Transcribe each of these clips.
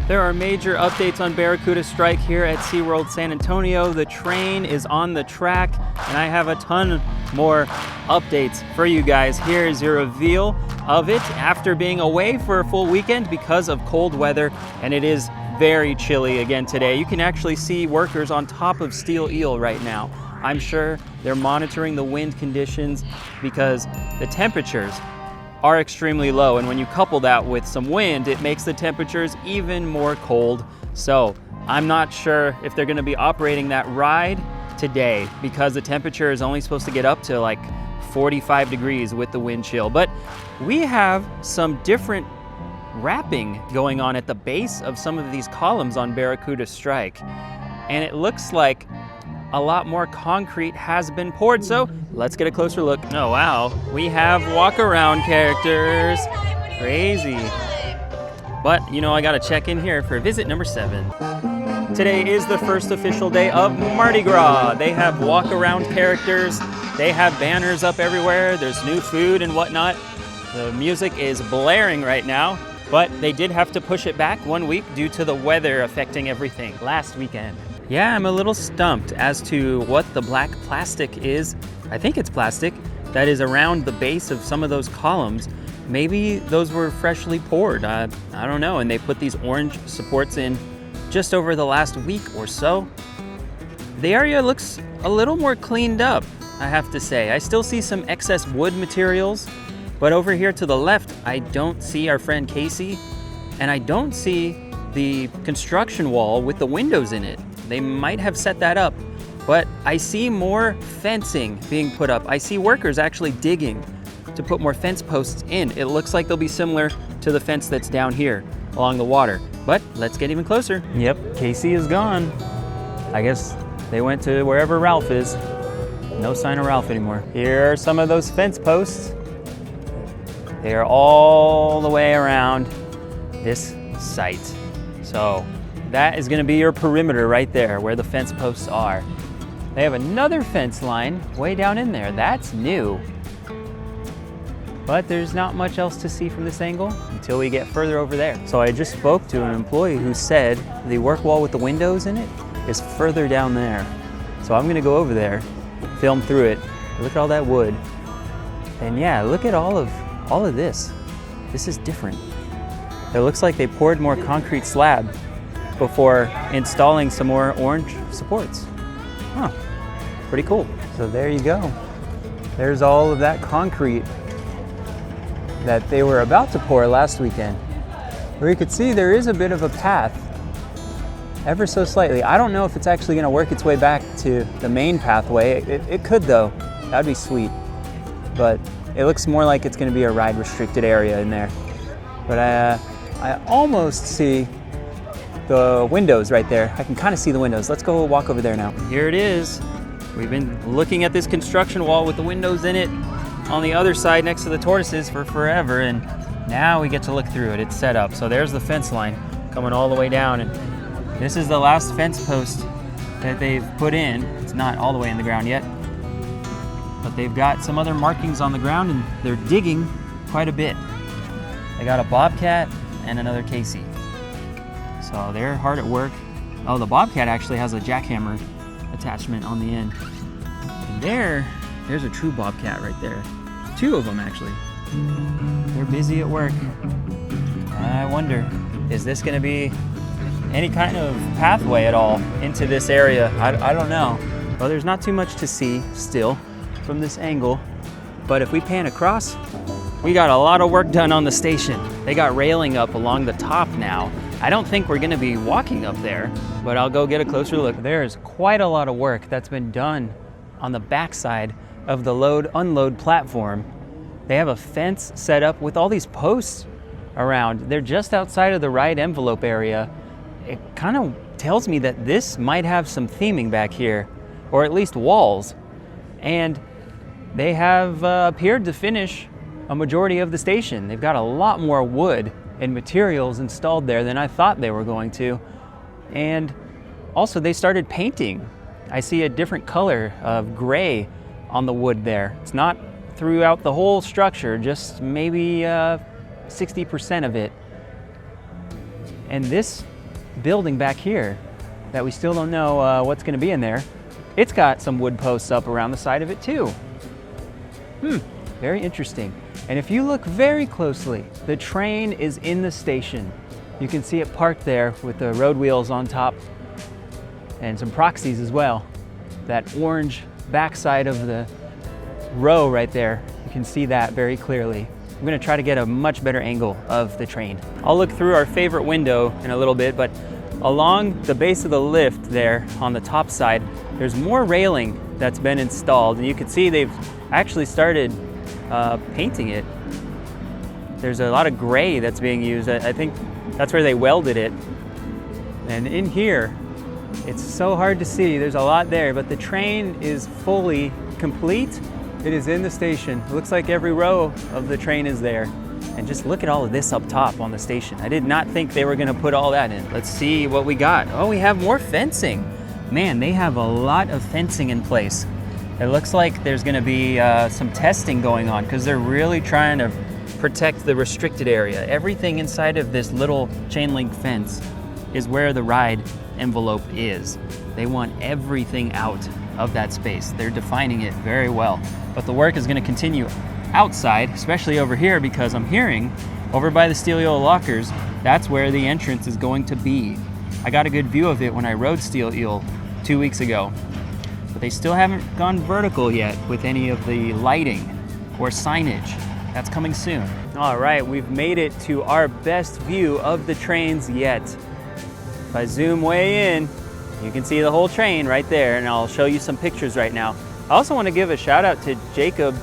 There are major updates on Barracuda Strike here at SeaWorld San Antonio. The train is on the track, and I have a ton more updates for you guys. Here is your reveal of it after being away for a full weekend because of cold weather, and it is very chilly again today. You can actually see workers on top of steel eel right now. I'm sure they're monitoring the wind conditions because the temperatures are extremely low, and when you couple that with some wind, it makes the temperatures even more cold. So I'm not sure if they're going to be operating that ride today because the temperature is only supposed to get up to like 45 degrees with the wind chill. But we have some different wrapping going on at the base of some of these columns on Barracuda Strike, and it looks like a lot more concrete has been poured, so let's get a closer look. Oh wow, we have walk around characters. Crazy. But you know, I gotta check in here for visit number 7. Today is the first official day of Mardi Gras. They have walk around characters, they have banners up everywhere, there's new food and whatnot. The music is blaring right now, but they did have to push it back 1 week due to the weather affecting everything last weekend. Yeah, I'm a little stumped as to what the black plastic is. I think it's plastic that is around the base of some of those columns. Maybe those were freshly poured. I don't know. And they put these orange supports in just over the last week or so. The area looks a little more cleaned up, I have to say. I still see some excess wood materials, but over here to the left, I don't see our friend Casey, and I don't see the construction wall with the windows in it. They might have set that up, but I see more fencing being put up. I see workers actually digging to put more fence posts in. It looks like they'll be similar to the fence that's down here along the water, but let's get even closer. Yep, Casey is gone. I guess they went to wherever Ralph is. No sign of Ralph anymore. Here are some of those fence posts. They are all the way around this site. So that is going to be your perimeter right there where the fence posts are. They have another fence line way down in there. That's new. But there's not much else to see from this angle until we get further over there. So I just spoke to an employee who said the work wall with the windows in it is further down there. So I'm going to go over there, film through it. Look at all that wood. And yeah, look at all of this. This is different. It looks like they poured more concrete slab before installing some more orange supports. Huh, pretty cool. So there you go. There's all of that concrete that they were about to pour last weekend. Where you could see there is a bit of a path, ever so slightly. I don't know if it's actually gonna work its way back to the main pathway. It could though, that'd be sweet. But it looks more like it's gonna be a ride restricted area in there. But I almost see the windows right there. I can kind of see the windows. Let's go walk over there now. Here it is. We've been looking at this construction wall with the windows in it on the other side next to the tortoises for forever, and now we get to look through it. It's set up. So there's the fence line coming all the way down, and this is the last fence post that they've put in. It's not all the way in the ground yet, but they've got some other markings on the ground, and they're digging quite a bit. They got a Bobcat and another Casey. So they're hard at work. Oh, the Bobcat actually has a jackhammer attachment on the end. And there's a true Bobcat right there. 2 of them actually. They're busy at work. I wonder, is this gonna be any kind of pathway at all into this area? I don't know. Well, there's not too much to see still from this angle, but if we pan across, we got a lot of work done on the station. They got railing up along the top now. I don't think we're gonna be walking up there, but I'll go get a closer look. There's quite a lot of work that's been done on the backside of the load-unload platform. They have a fence set up with all these posts around. They're just outside of the ride envelope area. It kind of tells me that this might have some theming back here, or at least walls. And they have appeared to finish a majority of the station. They've got a lot more wood and materials installed there than I thought they were going to. And also they started painting. I see a different color of gray on the wood there. It's not throughout the whole structure, just maybe 60% of it. And this building back here that we still don't know what's gonna be in there. It's got some wood posts up around the side of it too. Very interesting. And if you look very closely, the train is in the station. You can see it parked there with the road wheels on top and some proxies as well. That orange backside of the row right there, you can see that very clearly. I'm gonna try to get a much better angle of the train. I'll look through our favorite window in a little bit, but along the base of the lift there on the top side, there's more railing that's been installed, and you can see they've actually started painting it. There's a lot of gray that's being used. I think that's where they welded it. And in here, it's so hard to see. There's a lot there, but the train is fully complete. It is in the station. It looks like every row of the train is there. And just look at all of this up top on the station. I did not think they were gonna put all that in. Let's see what we got. Oh, we have more fencing. Man, they have a lot of fencing in place. It looks like there's gonna be some testing going on because they're really trying to protect the restricted area. Everything inside of this little chain link fence is where the ride envelope is. They want everything out of that space. They're defining it very well. But the work is gonna continue outside, especially over here, because I'm hearing over by the steel eel lockers, that's where the entrance is going to be. I got a good view of it when I rode steel eel 2 weeks ago. But they still haven't gone vertical yet with any of the lighting or signage. That's coming soon. All right, we've made it to our best view of the trains yet. If I zoom way in, you can see the whole train right there, and I'll show you some pictures right now. I also want to give a shout out to Jacob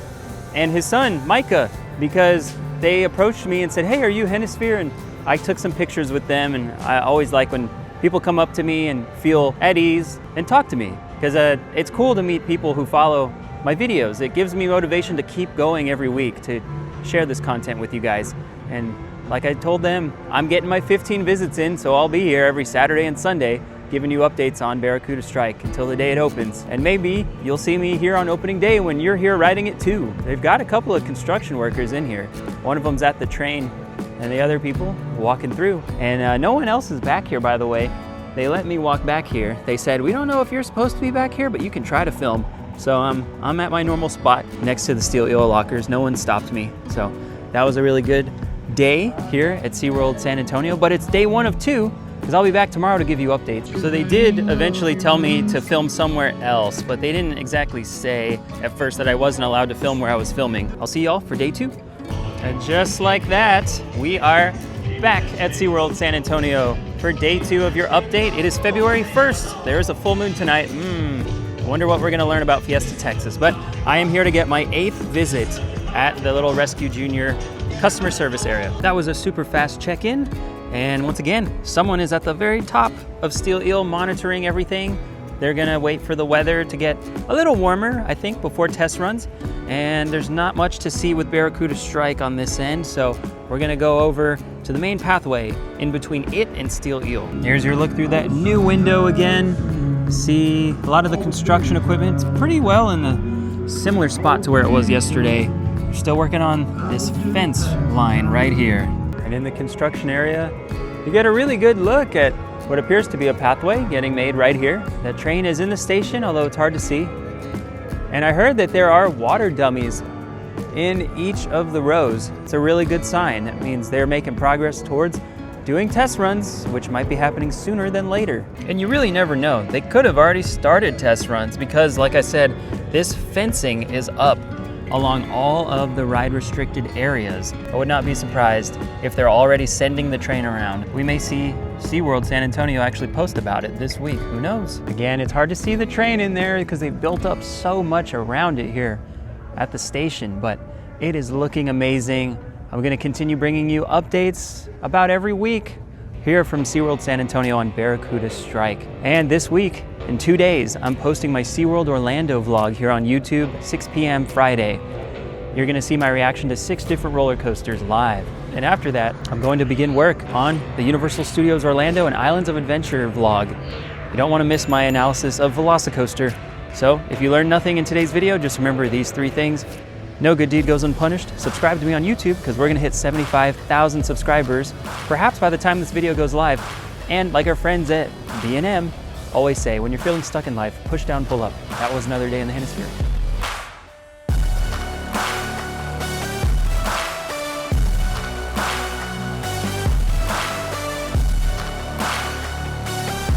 and his son, Micah, because they approached me and said, hey, are you Hennisphere? And I took some pictures with them, and I always like when people come up to me and feel at ease and talk to me, because it's cool to meet people who follow my videos. It gives me motivation to keep going every week to share this content with you guys. And like I told them, I'm getting my 15 visits in, so I'll be here every Saturday and Sunday giving you updates on Barracuda Strike until the day it opens. And maybe you'll see me here on opening day when you're here riding it too. They've got a couple of construction workers in here. One of them's at the train and the other people walking through. And no one else is back here, by the way. They let me walk back here. They said, we don't know if you're supposed to be back here, but you can try to film. So I'm at my normal spot next to the steel eel lockers. No one stopped me. So that was a really good day here at SeaWorld San Antonio, but it's day 1 of 2, because I'll be back tomorrow to give you updates. So they did eventually tell me to film somewhere else, but they didn't exactly say at first that I wasn't allowed to film where I was filming. I'll see y'all for day 2. And just like that, we are back at SeaWorld San Antonio for day 2 of your update. It is February 1st. There is a full moon tonight. I wonder what we're gonna learn about Fiesta, Texas. But I am here to get my 8th visit at the Little Rescue Junior customer service area. That was a super fast check-in. And once again, someone is at the very top of steel eel monitoring everything. They're gonna wait for the weather to get a little warmer, I think, before test runs. And there's not much to see with Barracuda Strike on this end, so we're gonna go over to the main pathway in between it and steel eel. Here's your look through that new window again. See a lot of the construction equipment. It's pretty well in the similar spot to where it was yesterday. We're still working on this fence line right here. And in the construction area, you get a really good look at what appears to be a pathway getting made right here. That train is in the station, although it's hard to see. And I heard that there are water dummies in each of the rows. It's a really good sign. That means they're making progress towards doing test runs, which might be happening sooner than later. And you really never know. They could have already started test runs because, like I said, this fencing is up along all of the ride restricted areas. I would not be surprised if they're already sending the train around. We may see SeaWorld San Antonio actually post about it this week, who knows? Again, it's hard to see the train in there because they've built up so much around it here at the station, but it is looking amazing. I'm gonna continue bringing you updates about every week here from SeaWorld San Antonio on Barracuda Strike. And this week, in 2 days, I'm posting my SeaWorld Orlando vlog here on YouTube, 6 p.m. Friday. You're gonna see my reaction to 6 different roller coasters live. And after that, I'm going to begin work on the Universal Studios Orlando and Islands of Adventure vlog. You don't wanna miss my analysis of Velocicoaster. So if you learned nothing in today's video, just remember these 3 things. No good deed goes unpunished. Subscribe to me on YouTube because we're gonna hit 75,000 subscribers, perhaps by the time this video goes live. And like our friends at B&M always say, when you're feeling stuck in life, push down, pull up. That was another day in the Hennisphere.